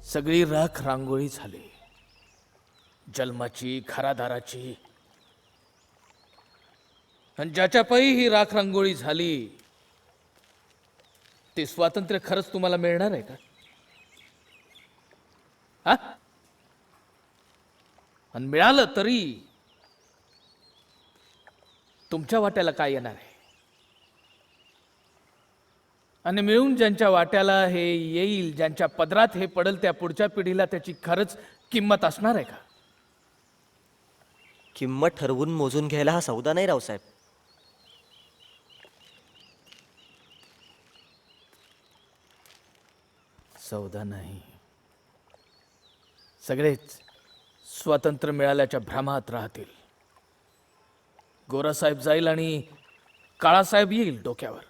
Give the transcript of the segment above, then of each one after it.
सगळी राख रांगोळी झाली, जन्माची, घरादाराची. आणि ज्याच्या पायी ही राख रांगोळी झाली ते स्वातंत्र्य खरंच तुम्हाला मिळणार आहे का? हा? आणि मिळालं तरी तुमच्या वाट्याला काय येणार आहे? आणि मिळून ज्यांच्या वाट्याला हे येईल, ज्यांच्या पदरात हे पडेल, त्या पुढच्या पिढीला त्याची खरंच किंमत असणार आहे का? किंमत ठरवून मोजून घ्यायला हा सौदा नाही रावसाहेब. सौदा नाही. सगळेच स्वातंत्र्य मिळाल्याच्या भ्रमात राहतील. गोरासाहेब जाईल आणि काळासाहेब येईल डोक्यावर.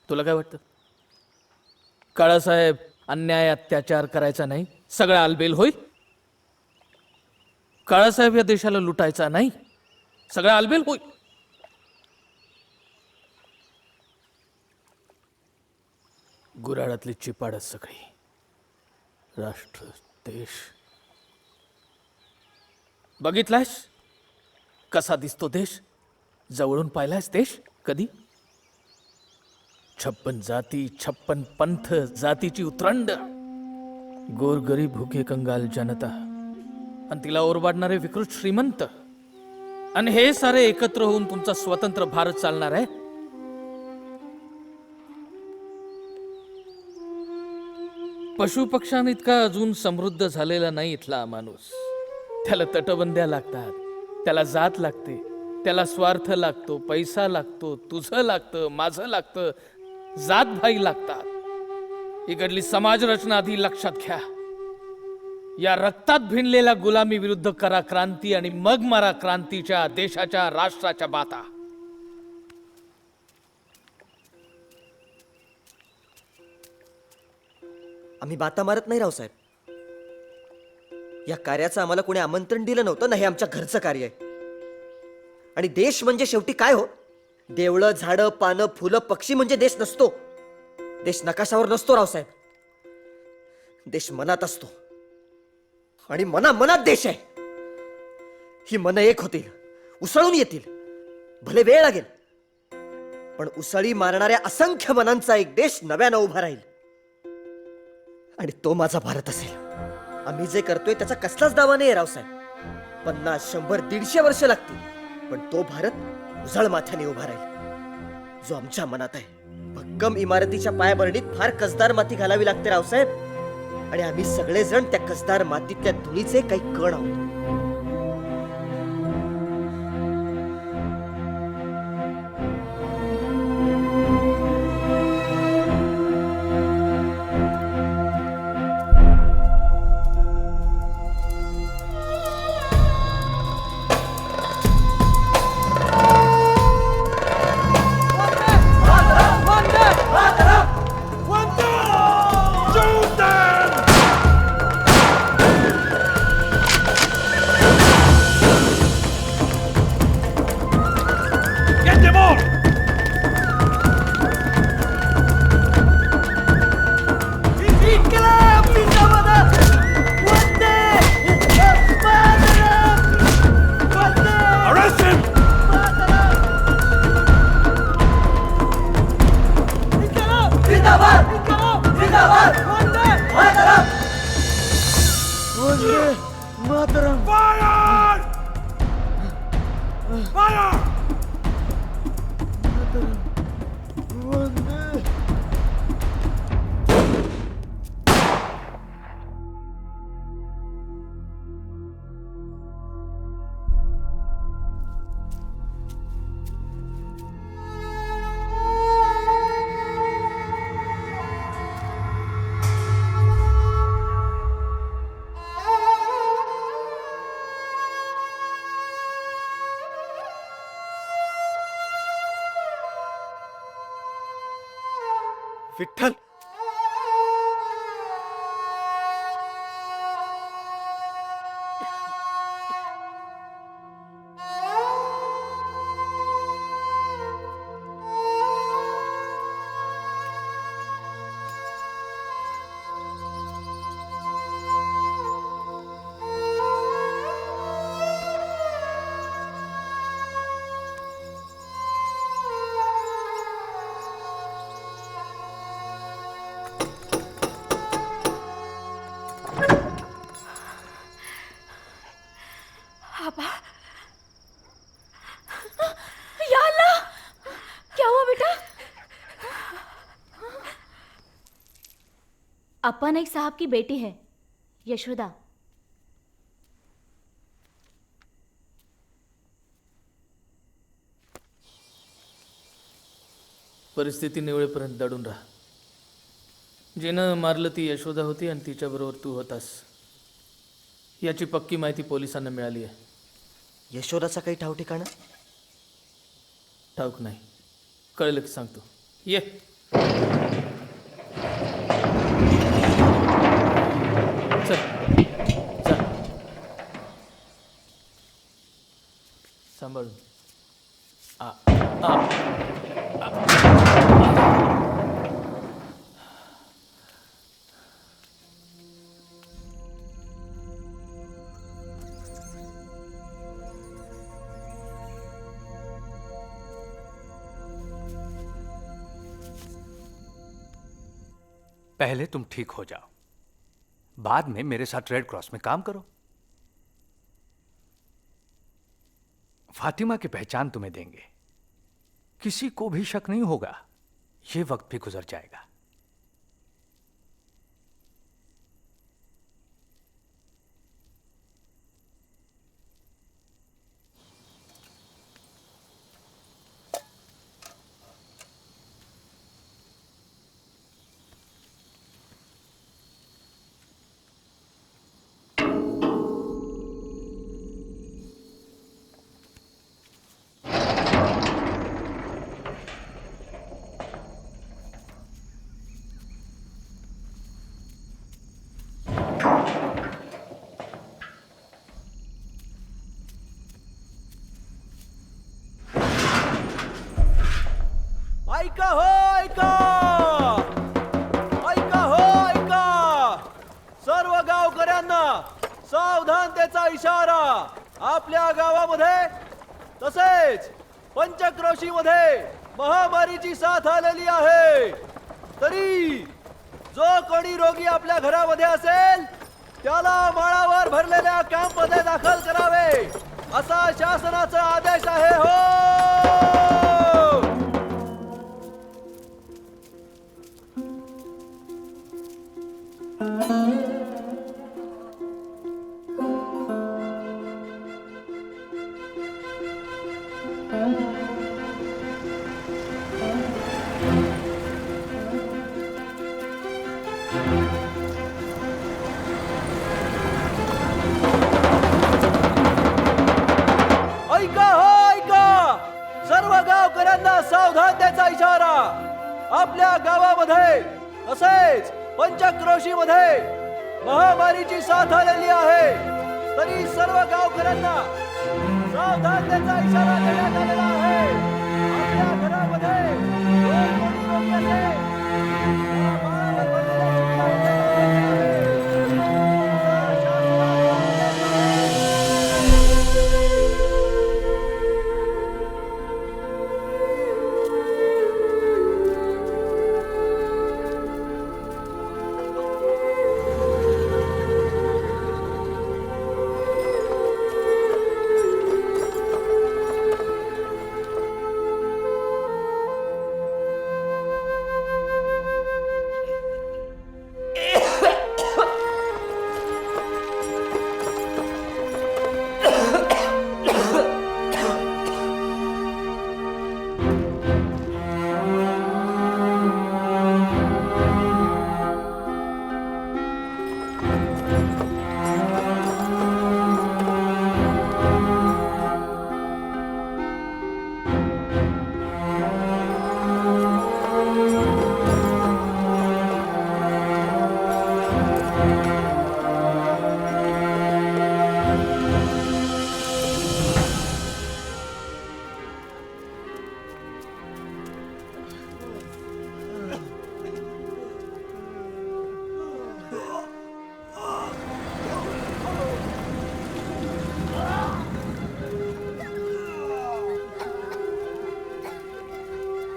तुला काय वाटतं? काळासाहेब अन्याय अत्याचार करायचा नाही, सगळा आलबेल होईल. काळासाहेब या देशाला लुटायचा नाही, सगळा आलबेल होईल. गुराळातली चिपाडच सगळी. राष्ट्र, देश. बघितलायस कसा दिसतो देश? जवळून पाहिलायस देश कधी? 56 जाती, 56 पंथ, जातीची उतरंड, गोरगरीब भुके कंगाल जनता, आणि तिला ओरबाडणारे विकृत श्रीमंत, आणि हे सारे एकत्र होऊन तुमचा स्वतंत्र भारत चालणार आहे. पशुपक्ष्यां इतका अजून समृद्ध झालेला नाही इथला माणूस. त्याला तटबंद्या लागतात, त्याला जात लागते, त्याला स्वार्थ लागतो, पैसा लागतो, तुझं लागतं, माझं लागतं, जातभाई लागतात. इकडली समाज रचना आधी लक्षात घ्या. या रक्तात भिनलेल्या गुलामी विरुद्ध करा क्रांती, आणि मग मारा क्रांतीच्या, देशाच्या, राष्ट्राच्या बाता. आम्ही बाता मारत नाही रावसाहेब. या कार्याचं आम्हाला कोणी आमंत्रण दिलं नव्हतं ना. हे आमच्या घरचं कार्य आहे. आणि देश म्हणजे शेवटी काय हो? देवळं, झाडं, पानं, फुलं, पक्षी म्हणजे देश नसतो. देश नकाशावर नसतो रावसाहेब. देश मनात असतो, आणि मनात देश आहे. ही मनं एक होतील, उसळून येतील. भले वेळ लागेल, पण उसळी मारणाऱ्या असंख्य मनांचा एक देश नव्यानं उभा राहील. आणि तो माझा भारत असेल. आम्ही जे करतोय त्याचा कसलाच दावा नाही रावसाहेब. 50, 100, 150 वर्ष लागतील, पण तो भारत उजळ माथ्याने उभा राहील, जो आमच्या मनात आहे. भक्कम इमारतीच्या पायाभरणीत फार कसदार माती घालावी लागते रावसाहेब, आणि आम्ही सगळेजण त्या कसदार मातीतल्या धुळीचे काही कण आहोत. विठ्ठल, अप्पा नाईक साहब की बेटी है यशोदा। परिस्थिती निवळेपर्यंत दडून राहा. जिनं मारलं ती यशोदा होती आणि तिच्याबरोबर तू होतास. याची पक्की माहिती पोलिसांना मिळाली आहे. यशोदाचा काही ठाव ठिकाणा? ठाऊक नाही, कळलं की सांगतो. ये. चल चल, सांभाळून. आ आ पहले तुम ठीक हो जाओ, बाद में मेरे साथ रेड क्रॉस में काम करो. फातिमा की पहचान तुम्हें देंगे, किसी को भी शक नहीं होगा. ये वक्त भी गुजर जाएगा. ऐका हो, ऐका ऐका हो, ऐका सर्व गावकऱ्यांना सावधानतेचा इशारा. आपल्या गावामध्ये तसेच पंचक्रोशीमध्ये महामारीची साथ आलेली आहे. तरी जो कोणी रोगी आपल्या घरामध्ये असेल त्याला माळावर भरलेल्या कॅम्पमध्ये दाखल करावे असा शासनाचा आदेश आहे. हो, ऐका हो, ऐका सर्व गावकऱ्यांना सावधानतेचा इशारा. आपल्या गावामध्ये तसेच पंचक्रोशीमध्ये महामारीची साथ आलेली आहे. तरी सर्व गावकऱ्यांना सावधानतेचा इशारा देण्यात आलेला आहे. आपल्या घरामध्ये जो कोणी रोगी असेल, त्याला माळावर भरलेल्या शिंपल्यामध्ये दाखल करावे. असा शासनाचा आदेश आहे.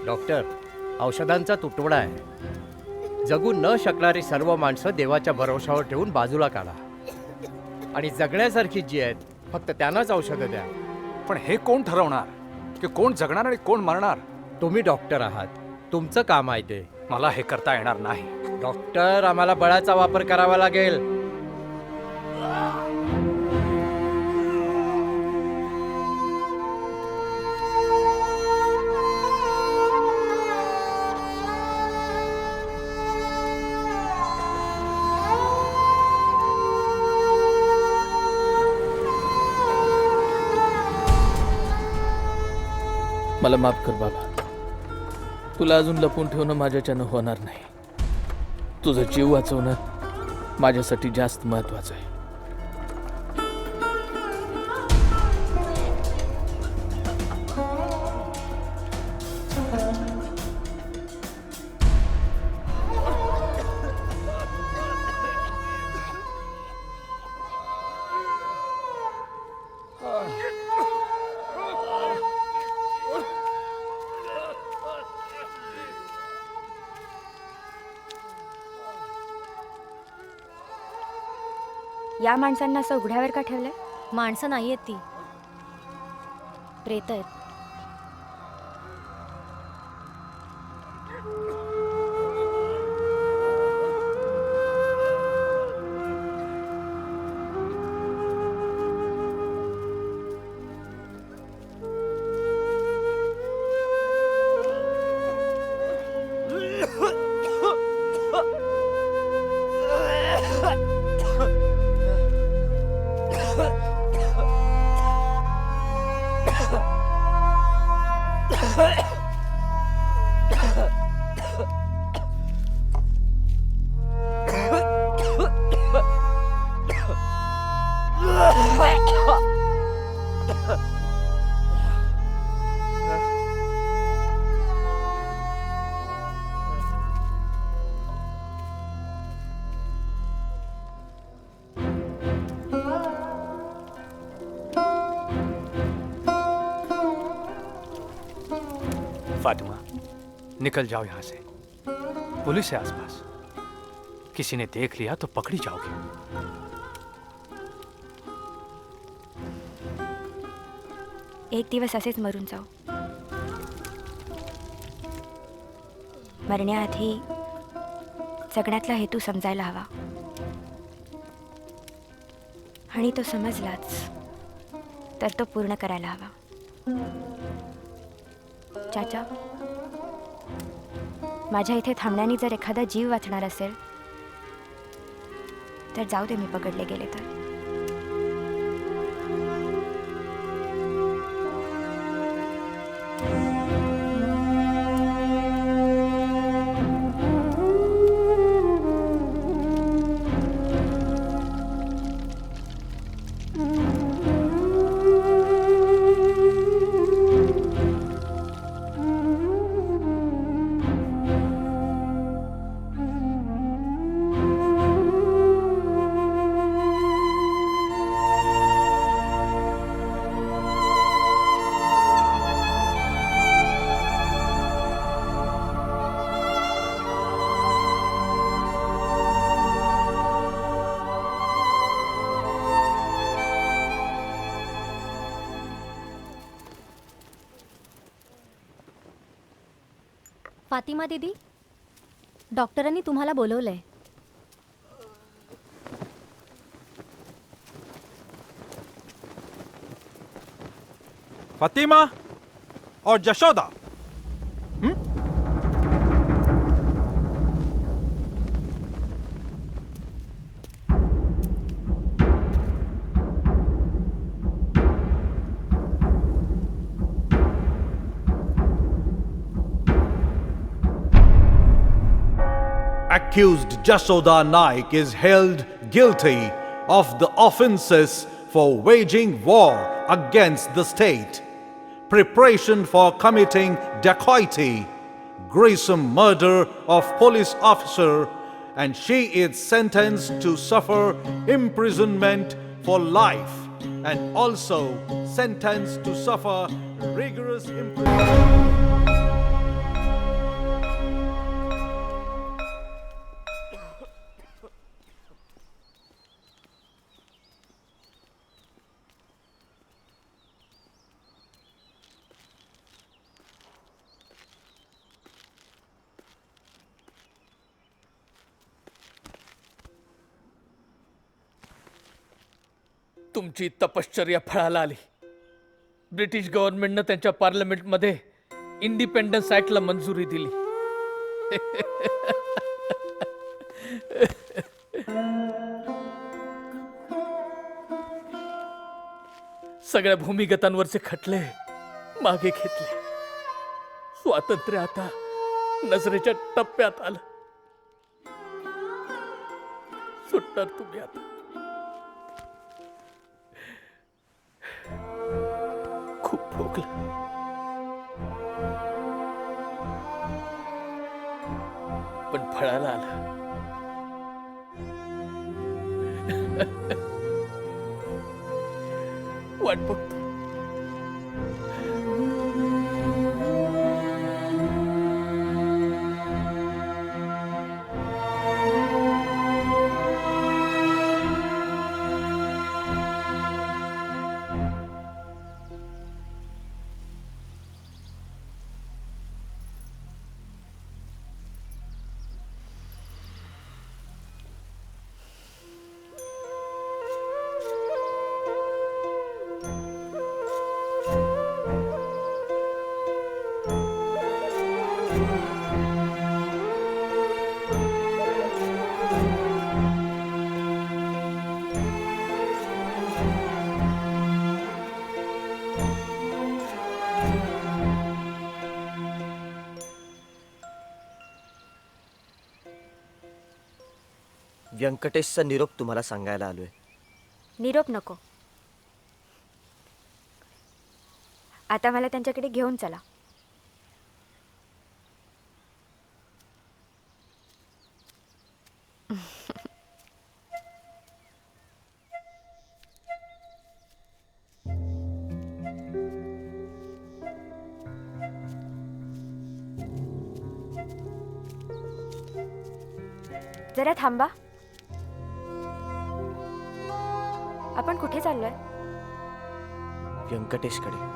डॉक्टर, औषधांचा तुटवडा आहे. जगू न शकणारी सर्व माणसं देवाच्या भरोशावर ठेवून बाजूला काढा आणि जगण्यासारखी जी आहेत फक्त त्यांनाच औषधं द्या. पण हे कोण ठरवणार की कोण जगणार आणि कोण मरणार? तुम्ही डॉक्टर आहात, तुमचं काम आहे ते. मला हे करता येणार नाही. डॉक्टर, आम्हाला बळाचा वापर करावा लागेल. मला माफ कर बाबा. तुला अजून लपून ठेवणं माझ्याच्यानं होणार नाही. तुझं जीव वाचवणं माझ्यासाठी जास्त महत्वाचं आहे. या माणसांना असं उघड्यावर का ठेवलंय? माणसं नाहीयेत ती, प्रेत आहेत. फातिमा, निकल जाओ यहां से. पुलिस है आसपास. किसी ने देख लिया तो पकड़ी जाओगे. एक दिवस असेच मरून जाऊ. मरण्याआधी जगण्यातला हेतू समजायला हवा. आणि तो समजलाच तर तो पूर्ण करायला हवा. चाचा, माझ्या इथे थांबण्याने जर एखादा जीव वाचणार असेल तर जाऊ दे, मी पकडले गेले तर. फातिमा दीदी, डॉक्टरांनी तुम्हाला बोलवलंय. फातिमा और Jashoda, accused Jashoda Naik is held guilty of the offenses for waging war against the state, preparation for committing dacoity, gruesome murder of police officer, and she is sentenced to suffer imprisonment for life and also sentenced to suffer rigorous imprisonment. तुमची तपश्चर्या फळाला आली. British गव्हर्नमेंटनं त्यांच्या पार्लमेंटमध्ये independence ऍक्टला मंजुरी दिली. सगळ्या भूमिगतांवरचे खटले मागे घेतले. स्वातंत्र्य आता नजरेच्या टप्प्यात आलं. सुटणार तुम्ही आता. खूप भोगलं. पण फळाला आलं. वाट बघतो. व्यंकटेशचा निरोप तुम्हाला सांगायला आलोय. निरोप नको. आता मला त्यांच्याकडे घेऊन चला. जरा थांबा. आपण कुठे चाललोय? व्यंकटेशकडे.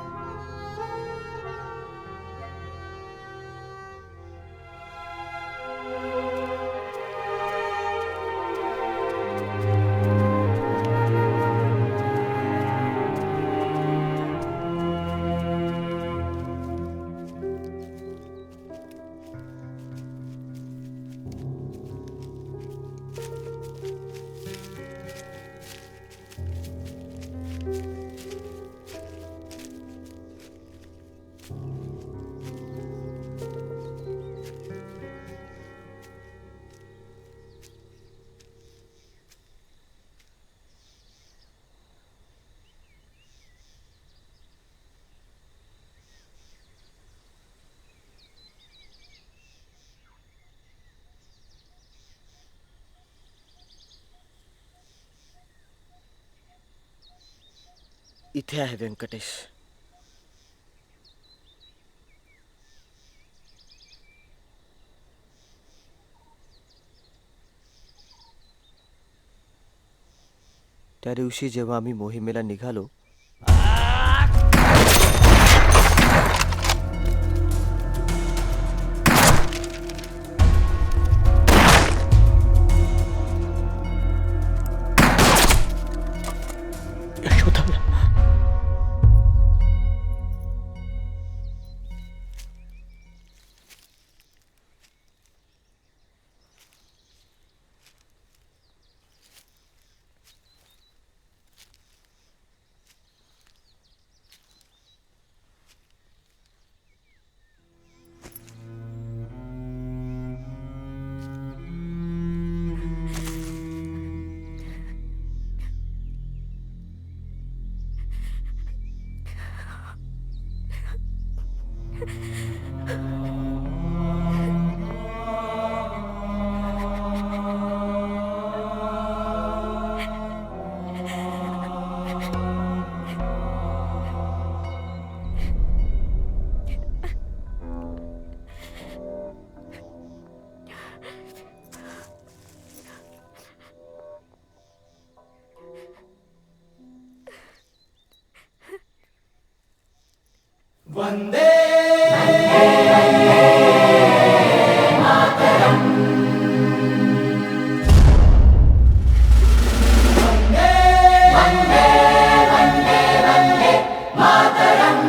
इथे आहे व्यंकटेश. त्या दिवशी जेव्हा आम्ही मोहिमेला निघालो, वंदे मातरम